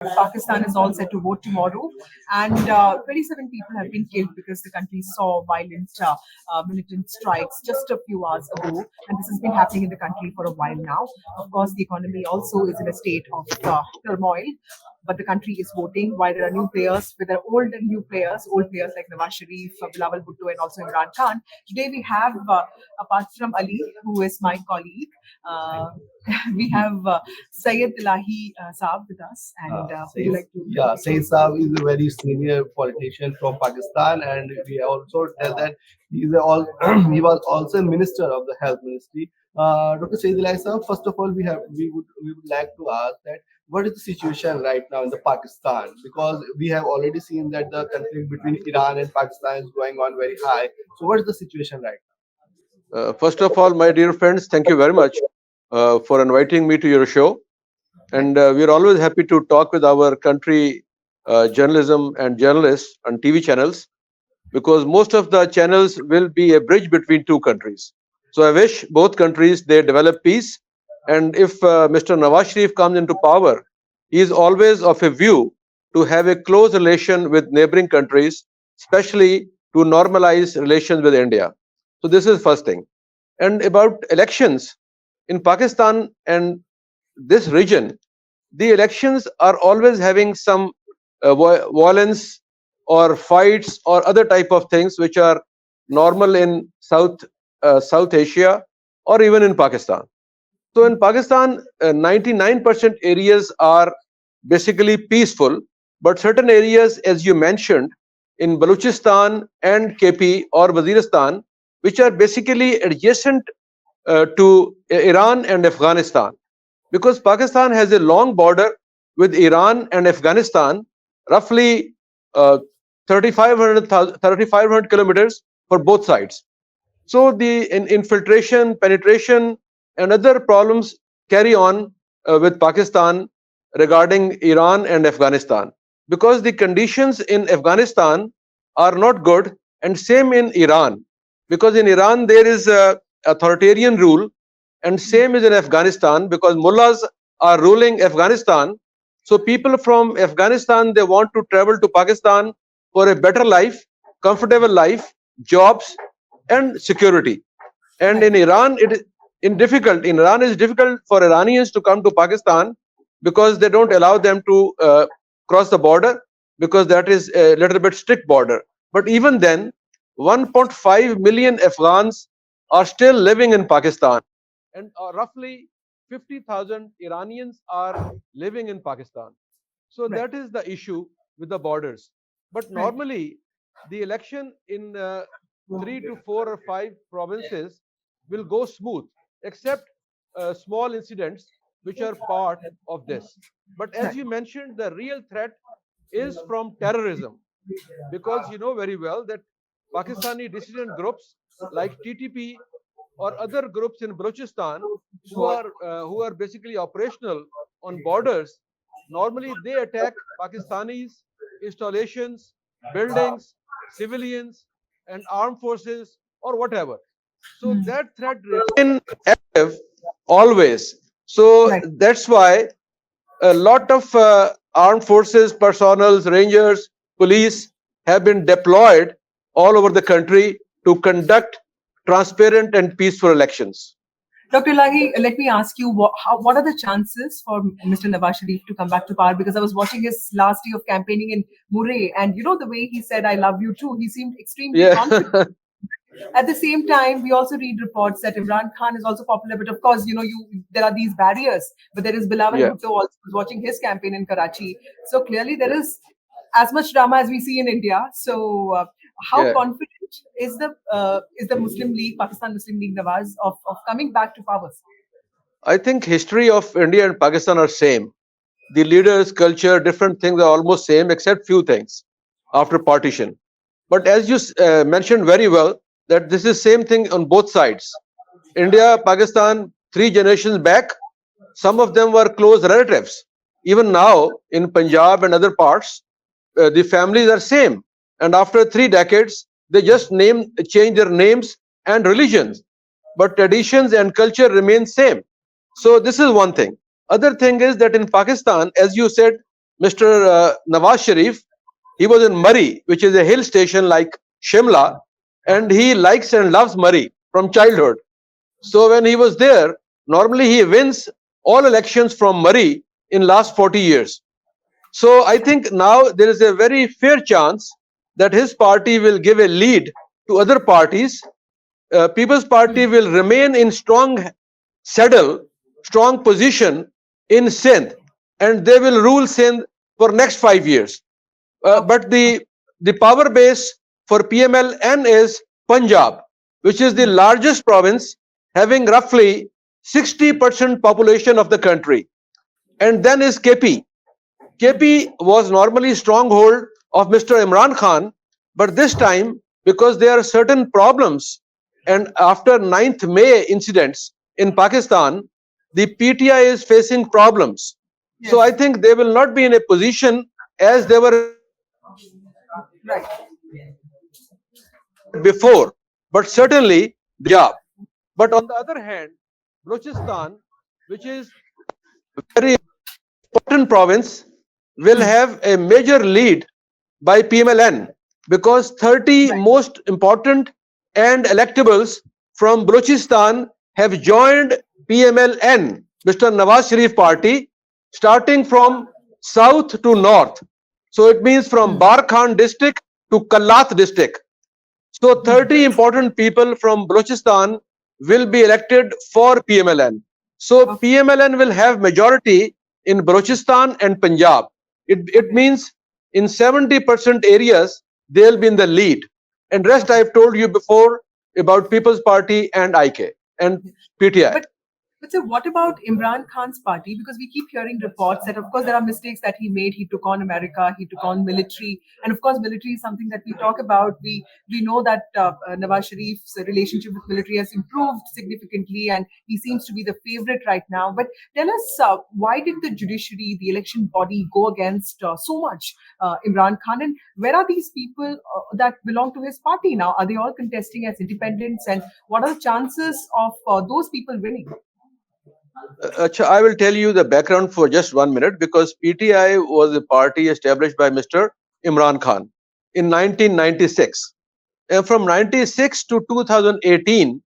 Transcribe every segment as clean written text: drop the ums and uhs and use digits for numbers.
Pakistan is all set to vote tomorrow, and 27 people have been killed because the country saw violent militant strikes just a few hours ago, and this has been happening in the country for a while now. Of course, the economy also is in a state of turmoil, but the country is voting. While there are new players, with the old players like Nawaz Sharif, Bilawal, Bhutto, and also Imran Khan. Today we have, apart from Ali, who is my colleague, uh, we have Saeed Elahi Saab with us. And would you like to? Yeah, Saeed Saab is a very senior politician from Pakistan, and we also tell that he was also a minister of the health ministry. Dr. Saeed Elahi Saab, first of all, we would like to ask that what is the situation right now in the Pakistan, because we have already seen that the conflict between Iran and Pakistan is going on very high. So what is the situation right First of all, my dear friends, thank you very much for inviting me to your show. And we're always happy to talk with our country journalism and journalists on TV channels, because most of the channels will be a bridge between two countries. So I wish both countries they develop peace. And if Mr. Nawaz Sharif comes into power, he is always of a view to have a close relation with neighboring countries, especially to normalize relations with India. So this is first thing. And about elections in Pakistan and this region, the elections are always having some violence or fights or other type of things which are normal in South Asia or even in Pakistan. So in Pakistan, 99% areas are basically peaceful, but certain areas, as you mentioned, in Balochistan and KP or Waziristan, which are basically adjacent to Iran and Afghanistan, because Pakistan has a long border with Iran and Afghanistan, roughly 3,500 kilometers for both sides. So the infiltration, penetration, and other problems carry on with Pakistan regarding Iran and Afghanistan, because the conditions in Afghanistan are not good, and same in Iran, because in Iran there is a authoritarian rule, and same is in Afghanistan because mullahs are ruling Afghanistan. So people from Afghanistan, they want to travel to Pakistan for a better life, comfortable life, jobs, and security. And in Iran, in Iran is difficult for Iranians to come to Pakistan because they don't allow them to cross the border, because that is a little bit strict border. But even then, 1.5 million Afghans are still living in Pakistan, and roughly 50,000 Iranians are living in Pakistan. So Right. that is the issue with the borders. But Right. normally, the election in 3 to 4 or 5 provinces will go smooth, except small incidents which are part of this. But as Right. you mentioned, the real threat is from terrorism, because you know very well that Pakistani dissident groups like TTP or other groups in Balochistan who are basically operational on borders, normally they attack Pakistanis, installations, buildings, civilians, and armed forces or whatever. So Hmm. that threat remains active always. So Right. that's why a lot of armed forces, personnel, rangers, police have been deployed all over the country to conduct transparent and peaceful elections. Dr. Lahi, let me ask you, what are the chances for Mr. Nawaz Sharif to come back to power? Because I was watching his last day of campaigning in Murray, and you know the way he said, "I love you too." He seemed extremely Yeah. confident. At the same time, we also read reports that Imran Khan is also popular, but of course, there are these barriers. But there is Bilawal Yeah. Bhutto also who's watching his campaign in Karachi. So clearly, there is as much drama as we see in India. So, how Yeah. confident is the Muslim League, Pakistan Muslim League Nawaz, of coming back to power? I think history of India and Pakistan are same. The leaders, culture, different things are almost same except few things after partition. But as you mentioned very well, that this is same thing on both sides. India, Pakistan, 3 generations back, some of them were close relatives. Even now in Punjab and other parts, the families are same. And after 3 decades, they just change their names and religions, but traditions and culture remain same. So this is one thing. Other thing is that in Pakistan, as you said, Mr. Nawaz Sharif, he was in Murray, which is a hill station like Shimla, and he likes and loves Murray from childhood. So when he was there, normally he wins all elections from Murray in last 40 years. So I think now there is a very fair chance that his party will give a lead to other parties. People's Party will remain in strong saddle, strong position in Sindh, and they will rule Sindh for next 5 years. But the power base for PMLN is Punjab, which is the largest province, having roughly 60% population of the country. And then is KP. KP was normally stronghold of Mr. Imran Khan, but this time, because there are certain problems, and after 9th May incidents in Pakistan, the PTI is facing problems. Yes. So I think they will not be in a position as they were Right. before, but certainly the job. But on the other hand, Balochistan, which is a very important province, will have a major lead by PMLN, because 30 Right. most important and electables from Balochistan have joined PMLN, Mr. Nawaz Sharif party, starting from south to north. So it means from Barkhan district to Kalat district. So 30 important people from Balochistan will be elected for PMLN. So Okay. PMLN will have majority in Balochistan and Punjab. It means in 70% areas they'll be in the lead. And rest I've told you before about People's Party and IK and PTI. But sir, what about Imran Khan's party? Because we keep hearing reports that, of course, there are mistakes that he made. He took on America, he took on military, and of course, military is something that we talk about. We know that Nawaz Sharif's relationship with military has improved significantly, and he seems to be the favorite right now. But tell us, why did the judiciary, the election body, go against so much Imran Khan, and where are these people that belong to his party now? Are they all contesting as independents, and what are the chances of those people winning? Acha, I will tell you the background for just 1 minute, because PTI was a party established by Mr. Imran Khan in 1996. And from 96 to 2018,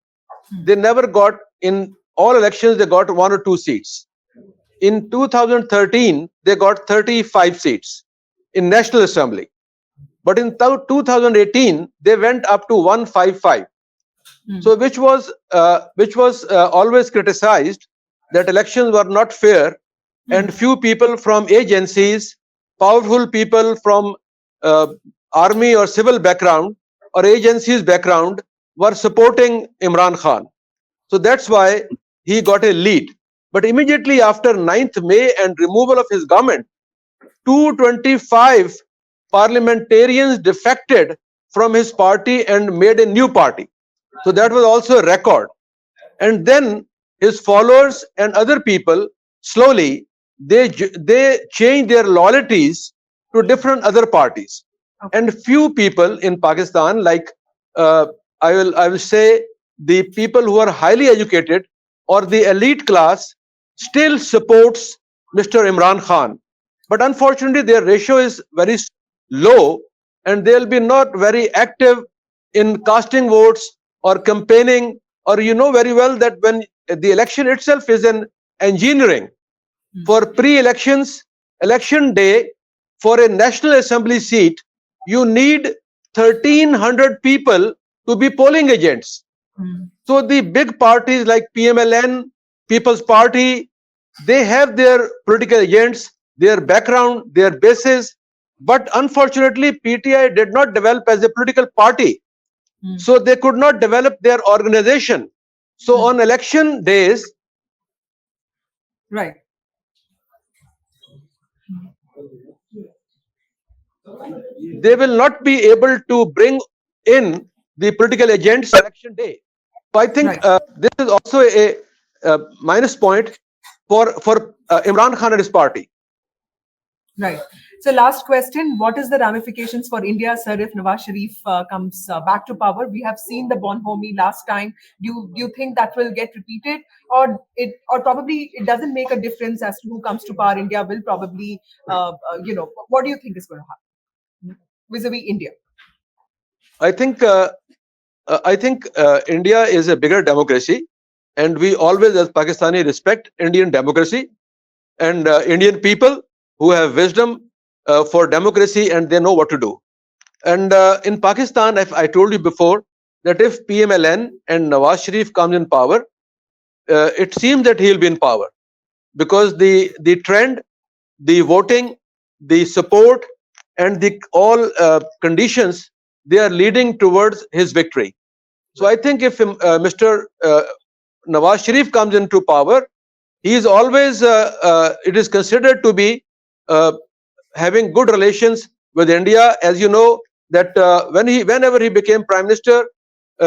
they never got, in all elections, they got 1 or 2 seats. In 2013, they got 35 seats in National Assembly. But in 2018, they went up to 155. So which was always criticized, that elections were not fair, and few people from agencies, powerful people from army or civil background or agencies background were supporting Imran Khan. So that's why he got a lead. But immediately after 9th May and removal of his government, 225 parliamentarians defected from his party and made a new party. So that was also a record. And then his followers and other people slowly they change their loyalties to different other parties. Okay. And few people in Pakistan, like I will say the people who are highly educated or the elite class, still supports Mr. Imran Khan. But unfortunately, their ratio is very low, and they'll be not very active in casting votes or campaigning. Or you know very well that when the election itself is an engineering. For pre-elections, election day, for a National Assembly seat, you need 1,300 people to be polling agents. So the big parties like PMLN, People's Party, they have their political agents, their background, their bases. But unfortunately, PTI did not develop as a political party. So they could not develop their organization. So on election days, Right. they will not be able to bring in the political agents on election day. So I think Right. this is also a minus point for Imran Khan and his party. Right. So last question, what is the ramifications for India, sir, if Nawaz Sharif comes back to power? We have seen the bonhomie last time. Do you think that will get repeated, or probably it doesn't make a difference as to who comes to power? India will probably, what do you think is going to happen vis-a-vis India? I think India is a bigger democracy, and we always, as Pakistani, respect Indian democracy and Indian people who have wisdom for democracy, and they know what to do. And in Pakistan, I told you before that if PMLN and Nawaz Sharif comes in power, it seems that he will be in power, because the trend, the voting, the support, and the all conditions, they are leading towards his victory. So I think if Mr. Nawaz Sharif comes into power, he is always it is considered to be uh, having good relations with India. As you know, that whenever he became prime minister,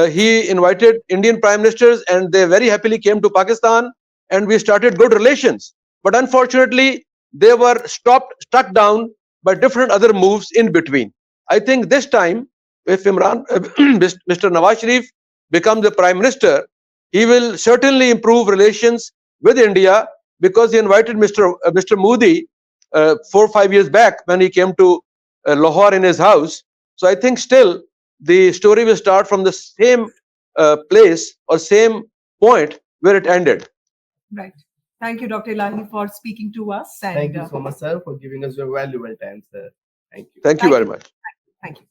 he invited Indian prime ministers, and they very happily came to Pakistan, and we started good relations. But unfortunately, they were struck down by different other moves in between. I think this time, if Mr. Nawaz Sharif becomes the prime minister, he will certainly improve relations with India, because he invited Mr. Modi 4 or 5 years back when he came to Lahore in his house. So I think still the story will start from the same place or same point where it ended. Right. Thank you, Dr. Elahi, for speaking to us. And Thank you so much, sir, for giving us your valuable time, sir. Thank you. Thank you thank very you. much. Thank you.